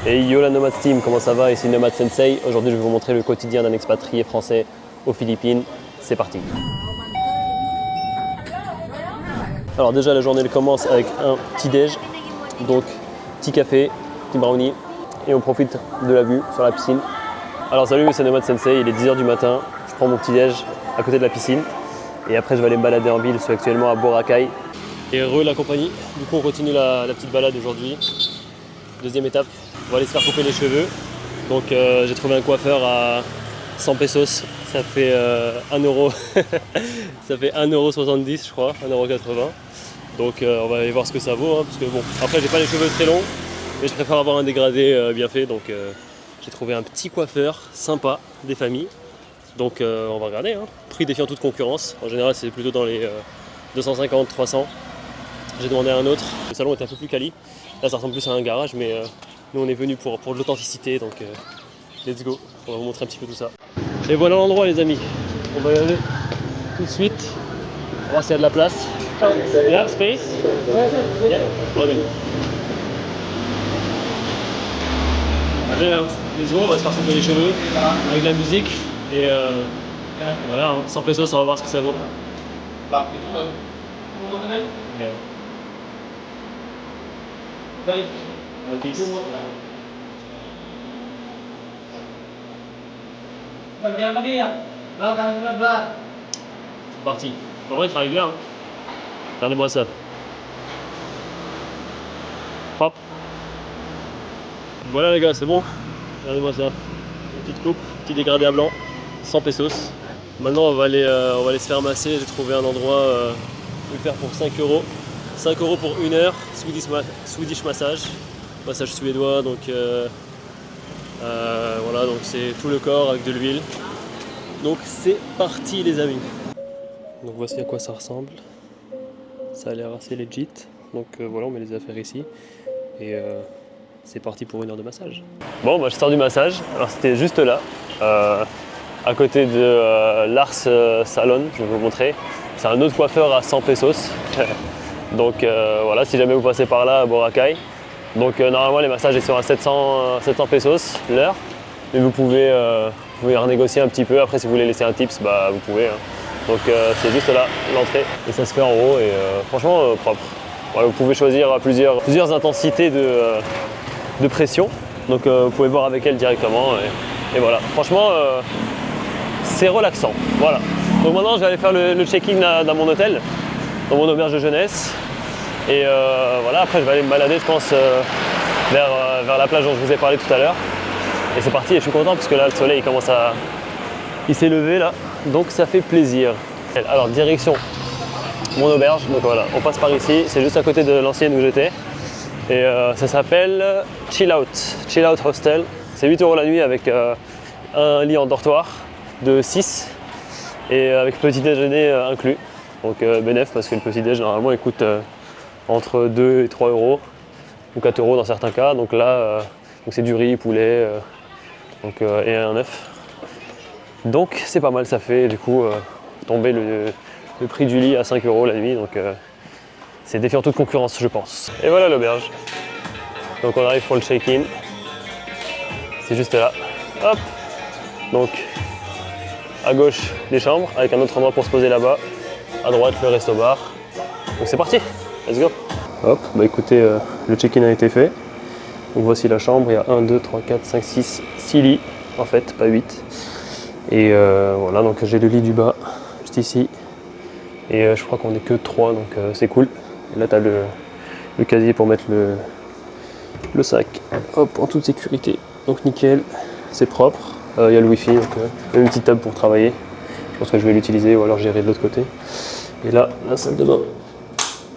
Et yo la Nomad Team, comment ça va? Ici Nomad Sensei. Aujourd'hui je vais vous montrer le quotidien d'un expatrié français aux Philippines. C'est parti. Alors déjà la journée elle commence avec un petit déj. Donc petit café, petit brownie et on profite de la vue sur la piscine. Alors salut, c'est Nomad Sensei, il est 10h du matin. Je prends mon petit déj à côté de la piscine. Et après je vais aller me balader en ville, je suis actuellement à Boracay. Et heureux la compagnie. Du coup on continue la petite balade aujourd'hui. Deuxième étape, on va aller se faire couper les cheveux. Donc j'ai trouvé un coiffeur à 100 pesos, ça fait 1 euro. Ça fait 1,70 € je crois, 1,80 €. Donc on va aller voir ce que ça vaut, hein, parce que bon, après j'ai pas les cheveux très longs, mais je préfère avoir un dégradé bien fait. Donc j'ai trouvé un petit coiffeur sympa des familles. Donc on va regarder, hein. Prix défiant toute concurrence. En général c'est plutôt dans les 250-300. J'ai demandé à un autre, le salon est un peu plus quali. Là ça ressemble plus à un garage, mais nous on est venu pour de l'authenticité, donc let's go, on va vous montrer un petit peu tout ça. Et voilà l'endroit les amis, on va y aller tout de suite, on va voir s'il y a de la place. Yeah, space? Yeah. Okay. Allez, hein, let's go, on va se faire couper les cheveux avec de la musique et voilà, hein, 100 pesos, on va voir ce que ça vaut. Yeah. C'est parti. En vrai, il travaille bien. Hein. Regardez-moi ça. Hop. Voilà les gars, c'est bon. Regardez-moi ça. Petite coupe, petit dégradé à blanc, 100 pesos. Maintenant, on va aller se faire masser. J'ai trouvé un endroit où le faire pour 5 €. 5 € pour 1 heure, Swedish massage, massage suédois, donc voilà, donc c'est tout le corps avec de l'huile. Donc c'est parti les amis. Donc voici à quoi ça ressemble. Ça a l'air assez legit. Donc voilà, on met les affaires ici et c'est parti pour 1 heure de massage. Bon, bah, je sors du massage. Alors c'était juste là, à côté de Lars Salon, je vais vous montrer. C'est un autre coiffeur à 100 pesos. Donc voilà, si jamais vous passez par là à Boracay. Donc normalement les massages ils sont à 700 pesos l'heure. Mais vous pouvez renégocier un petit peu. Après si vous voulez laisser un tips, bah vous pouvez. Hein. Donc c'est juste là l'entrée et ça se fait en haut et franchement propre. Voilà, vous pouvez choisir plusieurs intensités de pression. Donc vous pouvez voir avec elle directement et voilà. Franchement c'est relaxant. Voilà. Donc maintenant je vais aller faire le check-in dans mon hôtel, dans mon auberge de jeunesse. Et voilà, après je vais aller me balader je pense vers la plage dont je vous ai parlé tout à l'heure. Et c'est parti et je suis content parce que là le soleil il s'est levé là, donc ça fait plaisir. Alors direction mon auberge, donc voilà, on passe par ici, c'est juste à côté de l'ancienne où j'étais. Et ça s'appelle Chill Out Hostel. C'est 8 € la nuit avec un lit en dortoir de 6 et avec petit déjeuner inclus. Donc bénéf parce que le petit déj normalement il coûte entre 2 et 3 € ou 4 € dans certains cas. Donc là donc c'est du riz, poulet et un œuf. Donc c'est pas mal, ça fait du coup tomber le prix du lit à 5 € la nuit. Donc c'est défiant toute concurrence je pense. Et voilà l'auberge. Donc on arrive pour le check-in. C'est juste là. Hop. Donc à gauche les chambres avec un autre endroit pour se poser là-bas. À droite le resto-bar. Donc c'est parti. Let's go. Hop, bah écoutez, le check-in a été fait. Donc voici la chambre, il y a 1, 2, 3, 4, 5, 6, 6 lits en fait, pas 8. Et voilà, donc j'ai le lit du bas, juste ici. Et je crois qu'on est que 3, donc c'est cool. Et là tu as le casier pour mettre le sac, hop, en toute sécurité. Donc nickel, c'est propre. Il y a le wifi, donc une petite table pour travailler. Je pense que je vais l'utiliser ou alors j'irai de l'autre côté. Et là, la salle de bain.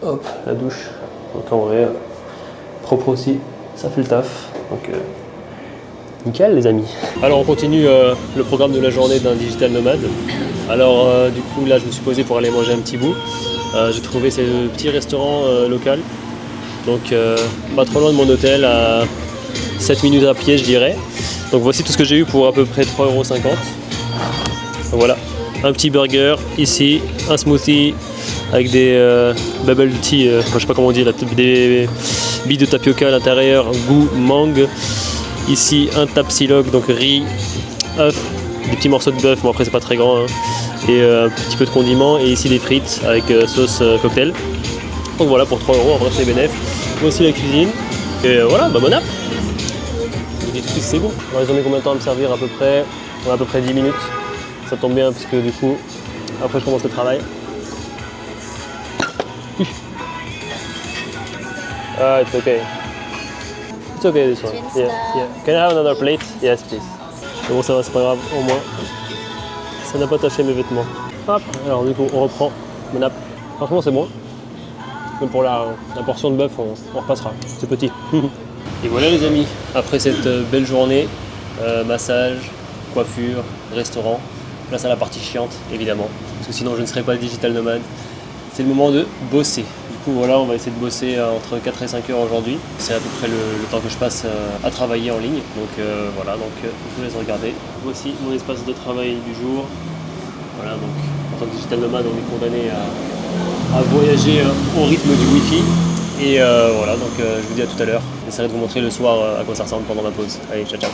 Hop, la douche. Donc en vrai, propre aussi, ça fait le taf. Donc nickel les amis. Alors on continue le programme de la journée d'un digital nomade. Alors du coup là je me suis posé pour aller manger un petit bout. J'ai trouvé ce petit restaurant local. Donc pas trop loin de mon hôtel, à 7 minutes à pied je dirais. Donc voici tout ce que j'ai eu pour à peu près 3,50 €. Voilà, un petit burger ici, un smoothie avec des bubble tea, je sais pas comment on dit, des billes de tapioca à l'intérieur, goût mangue, Ici un tapsilog, donc riz, œuf, des petits morceaux de bœuf, bon après c'est pas très grand, hein, et un petit peu de condiments, et ici des frites avec sauce cocktail. Donc voilà pour 3 €, en vrai c'est bénéf. Voici la cuisine, et voilà, bah bon app. Je dis tout de suite c'est bon. Alors ils ont mis combien de temps à me servir à peu près? On a à peu près 10 minutes, ça tombe bien parce que du coup, après je commence le travail. Ah, it's okay. It's okay this one. Yeah, yeah. Can I have another plate? Yes, please. Mais bon, ça va, c'est pas grave, au moins. Ça n'a pas taché mes vêtements. Hop, alors du coup, on reprend mon nappe. Franchement, c'est bon. Même pour la portion de bœuf, on repassera. C'est petit. Et voilà les amis, après cette belle journée, massage, coiffure, restaurant, place à la partie chiante, évidemment. Parce que sinon, je ne serais pas le digital nomade. C'est le moment de bosser. Du coup voilà, on va essayer de bosser entre 4 et 5 heures aujourd'hui. C'est à peu près le temps que je passe à travailler en ligne. Donc voilà, donc je vous laisse regarder. Voici mon espace de travail du jour. Voilà, donc en tant que digital nomade, on est condamné à voyager au rythme du Wi-Fi. Et voilà, donc je vous dis à tout à l'heure. J'essaierai de vous montrer le soir à quoi ça ressemble pendant ma pause. Allez, ciao ciao.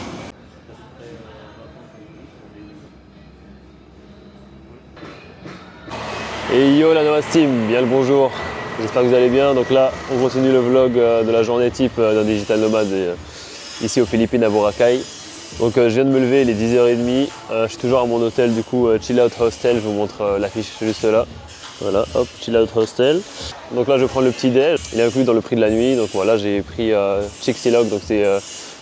Et yo la Novas Team, bien le bonjour, j'espère que vous allez bien. Donc là on continue le vlog de la journée type d'un digital nomade ici aux Philippines à Boracay. Donc je viens de me lever, il est 10h30, je suis toujours à mon hôtel du coup Chill Out Hostel, je vous montre l'affiche juste là. Voilà, hop, Chill Out Hostel. Donc là je prends le petit déj, il est inclus dans le prix de la nuit. Donc voilà, j'ai pris Chick Silog, donc c'est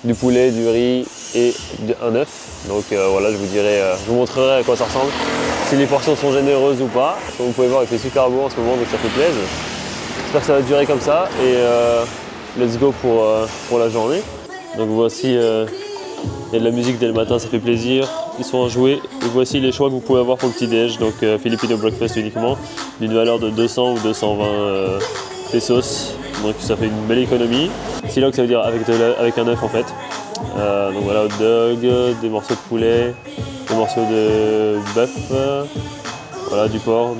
du poulet, du riz et un œuf. Donc voilà, je vous montrerai à quoi ça ressemble, si les portions sont généreuses ou pas. Comme vous pouvez voir, il fait super beau en ce moment, donc ça fait plaisir. J'espère que ça va durer comme ça et let's go pour la journée. Donc voici, il y a de la musique dès le matin, ça fait plaisir. Ils sont enjoués. Et voici les choix que vous pouvez avoir pour le petit déj. Donc Filipino breakfast uniquement, d'une valeur de 200 ou 220 pesos. Donc ça fait une belle économie. Silog, ça veut dire avec un œuf en fait. Donc voilà, hot dog, des morceaux de poulet, des morceaux de bœuf, voilà, du porc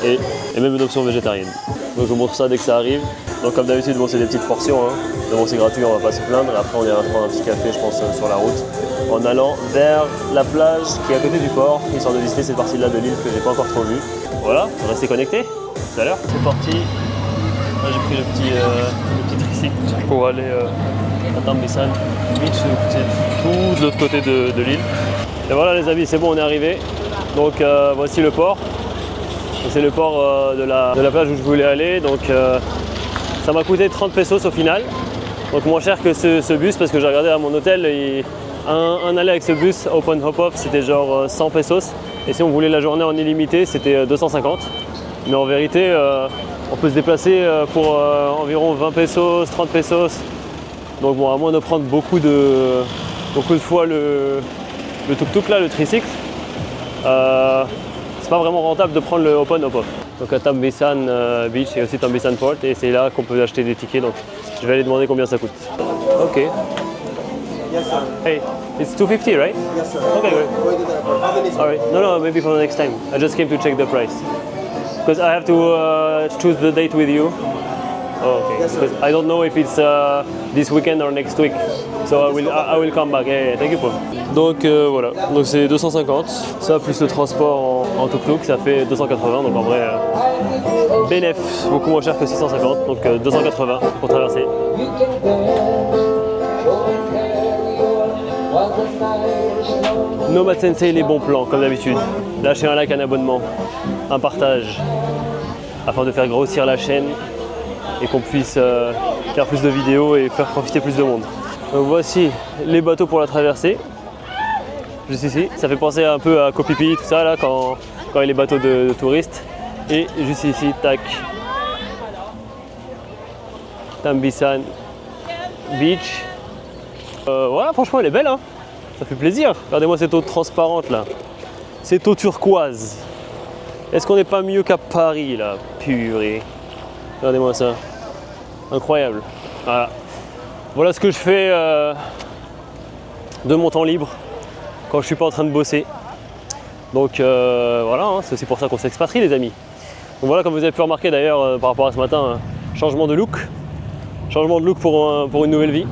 et même une option végétarienne. Donc je vous montre ça dès que ça arrive. Donc comme d'habitude, bon, c'est des petites portions, hein. Mais bon, c'est gratuit, on va pas se plaindre. Après on ira prendre un petit café, je pense, sur la route, en allant vers la plage qui est à côté du port, histoire de visiter cette partie-là de l'île que j'ai pas encore trop vue. Voilà, restez connectés, tout à l'heure. C'est parti. Là j'ai pris le petit tricycle pour aller à Tambisan Beach, c'est tout de l'autre côté de l'île. Et voilà les amis, c'est bon, on est arrivé. Donc voici le port. C'est le port de la plage où je voulais aller. Donc ça m'a coûté 30 pesos au final. Donc moins cher que ce bus, parce que j'ai regardé à mon hôtel, un aller avec ce bus Open Hop Off c'était genre 100 pesos. Et si on voulait la journée en illimité, c'était 250. Mais en vérité, on peut se déplacer pour environ 20 pesos, 30 pesos. Donc bon, à moins de prendre beaucoup de fois le tuk-tuk là, le tricycle, c'est pas vraiment rentable de prendre le Open Hop Off. Donc à Tambisan Beach et aussi Tambisan Port, et c'est là qu'on peut acheter des tickets. Donc je vais aller demander combien ça coûte. Ok. Yes, sir. Hey, it's 250, right? Yes, sir. Okay, great. Going to the airport. How many is it? Alright. No, maybe for the next time. I just came to check the price. Because I have to choose the date with you. Oh, okay. Yes, sir. Because I don't know if it's this weekend or next week. So I will come back. Yeah, thank you, Paul. Donc voilà, donc c'est 250. Ça plus le transport en tuk-tuk, ça fait 280. Donc en vrai, bénéf, beaucoup moins cher que 650. Donc 280 pour traverser. Nomad Sensei, les bons plans, comme d'habitude. Lâcher un like, un abonnement, un partage, afin de faire grossir la chaîne et qu'on puisse faire plus de vidéos et faire profiter plus de monde. Donc voici les bateaux pour la traversée. Juste ici, ça fait penser un peu à Koh Phi Phi, tout ça là, quand il y a les bateaux de touristes. Et juste ici, tac, Tambisan Beach. Voilà, franchement elle est belle, hein. Ça fait plaisir. Regardez-moi cette eau transparente là, cette eau turquoise. Est-ce qu'on n'est pas mieux qu'à Paris là? Purée. Regardez-moi ça, incroyable. Voilà ce que je fais de mon temps libre quand je suis pas en train de bosser. Donc voilà, hein, c'est aussi pour ça qu'on s'expatrie les amis. Donc voilà, comme vous avez pu remarquer d'ailleurs par rapport à ce matin, changement de look pour une nouvelle vie.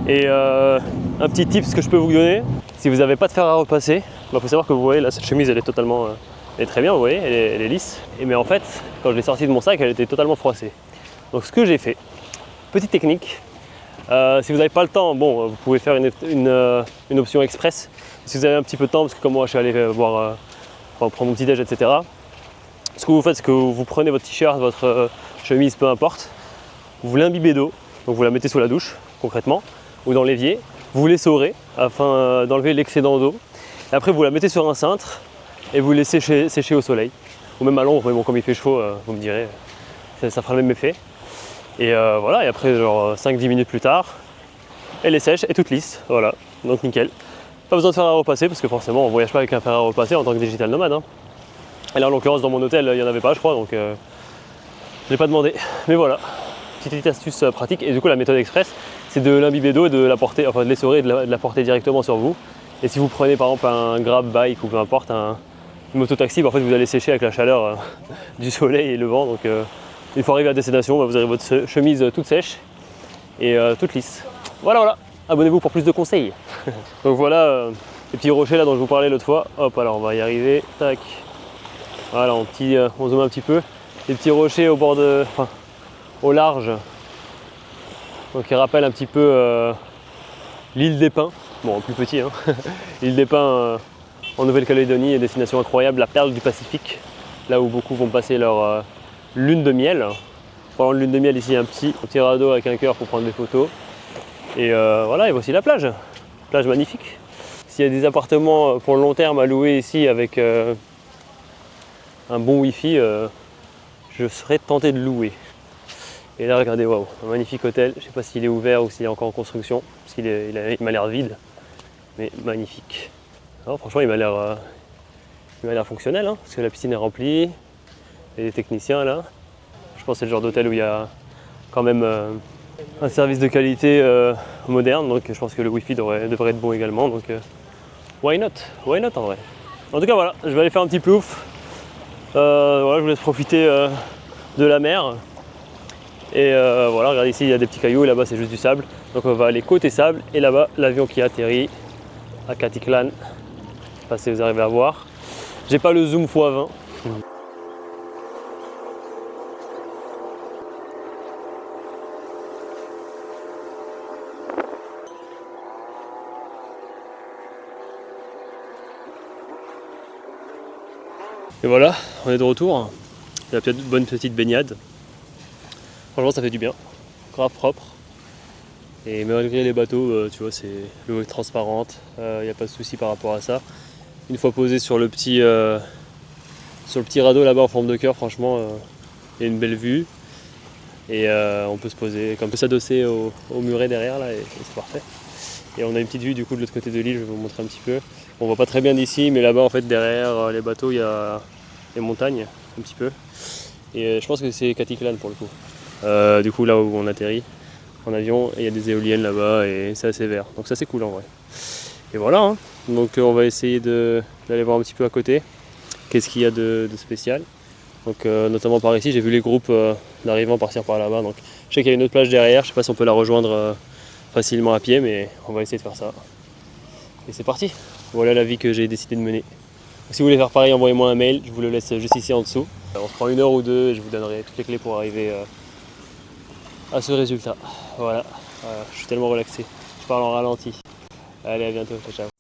Et un petit tip que je peux vous donner, si vous n'avez pas de fer à repasser, il faut savoir que vous voyez là cette chemise elle est totalement, elle est très bien, vous voyez, elle est lisse. Mais en fait, quand je l'ai sortie de mon sac, elle était totalement froissée. Donc ce que j'ai fait, petite technique, si vous n'avez pas le temps, bon, vous pouvez faire une option express. Si vous avez un petit peu de temps, parce que comme moi je suis allé prendre mon petit déj, etc. Ce que vous faites, c'est que vous prenez votre t-shirt, votre chemise, peu importe, vous l'imbibez d'eau, donc vous la mettez sous la douche, concrètement, ou dans l'évier, vous l'essorez afin d'enlever l'excédent d'eau. Et après vous la mettez sur un cintre et vous laissez sécher au soleil. Ou même à l'ombre, mais bon comme il fait chaud, vous me direz, ça fera le même effet. Et voilà, et après genre 5-10 minutes plus tard, elle est sèche et toute lisse, voilà, donc nickel. Pas besoin de fer à repasser parce que forcément on voyage pas avec un fer à repasser en tant que digital nomade. Hein. Et là en l'occurrence dans mon hôtel il n'y en avait pas je crois, donc je n'ai pas demandé. Mais voilà, petite astuce pratique. Et du coup la méthode express c'est de l'imbiber d'eau et de la porter, enfin de l'essorer et de la porter directement sur vous. Et si vous prenez par exemple un grab bike ou peu importe une moto-taxi, en fait vous allez sécher avec la chaleur du soleil et le vent. Donc une fois arrivé à destination, vous avez votre chemise toute sèche et toute lisse. Voilà, abonnez-vous pour plus de conseils. Donc voilà les petits rochers là dont je vous parlais l'autre fois. Hop, alors on va y arriver. Tac. Voilà, on zoome un petit peu. Les petits rochers au bord au large. Donc ils rappellent un petit peu l'île des Pins. Bon, plus petit, hein. L'île des Pins en Nouvelle-Calédonie, destination incroyable, la perle du Pacifique. Là où beaucoup vont passer leur lune de miel. Pendant la lune de miel, ici, un petit radeau avec un cœur pour prendre des photos. Et voilà, et voici la plage. Plage magnifique. S'il y a des appartements pour le long terme à louer ici avec un bon wifi, je serais tenté de louer. Et là, regardez, waouh, un magnifique hôtel. Je ne sais pas s'il est ouvert ou s'il est encore en construction, parce qu'il m'a l'air vide, mais magnifique. Alors, franchement, il m'a l'air fonctionnel, hein, parce que la piscine est remplie. Et les techniciens là. Je pense que c'est le genre d'hôtel où il y a quand même un service de qualité moderne, donc je pense que le wifi devrait être bon également, donc why not en vrai. En tout cas voilà, je vais aller faire un petit plouf. Voilà, je vous laisse profiter de la mer. Et voilà, regardez ici il y a des petits cailloux et là-bas c'est juste du sable. Donc on va aller côté sable et là-bas l'avion qui atterrit à Katiklan. Je sais pas si vous arrivez à voir. J'ai pas le zoom x20. Et voilà, on est de retour. Il y a peut-être une bonne petite baignade. Franchement, ça fait du bien. Grave propre. Et malgré les bateaux, tu vois, l'eau est transparente. Il n'y a pas de souci par rapport à ça. Une fois posé sur le petit radeau là-bas en forme de cœur, franchement, il y a une belle vue. Et on peut se poser, on peut s'adosser au muret derrière là, et c'est parfait. Et on a une petite vue du coup de l'autre côté de l'île, je vais vous montrer un petit peu. On voit pas très bien d'ici, mais là-bas en fait derrière les bateaux il y a les montagnes un petit peu. Et je pense que c'est Katiklan pour le coup. Du coup là où on atterrit en avion, il y a des éoliennes là-bas et c'est assez vert. Donc ça c'est cool en vrai. Et voilà, hein. Donc on va essayer d'aller voir un petit peu à côté qu'est-ce qu'il y a de spécial. Donc notamment par ici, j'ai vu les groupes d'arrivants partir par là-bas. Donc je sais qu'il y a une autre plage derrière, je sais pas si on peut la rejoindre facilement à pied, mais on va essayer de faire ça. Et c'est parti. Voilà la vie que j'ai décidé de mener. Si vous voulez faire pareil, envoyez-moi un mail, je vous le laisse juste ici en dessous. On se prend 1 heure ou 2 et je vous donnerai toutes les clés pour arriver à ce résultat. Voilà, je suis tellement relaxé. Je parle en ralenti. Allez, à bientôt, ciao.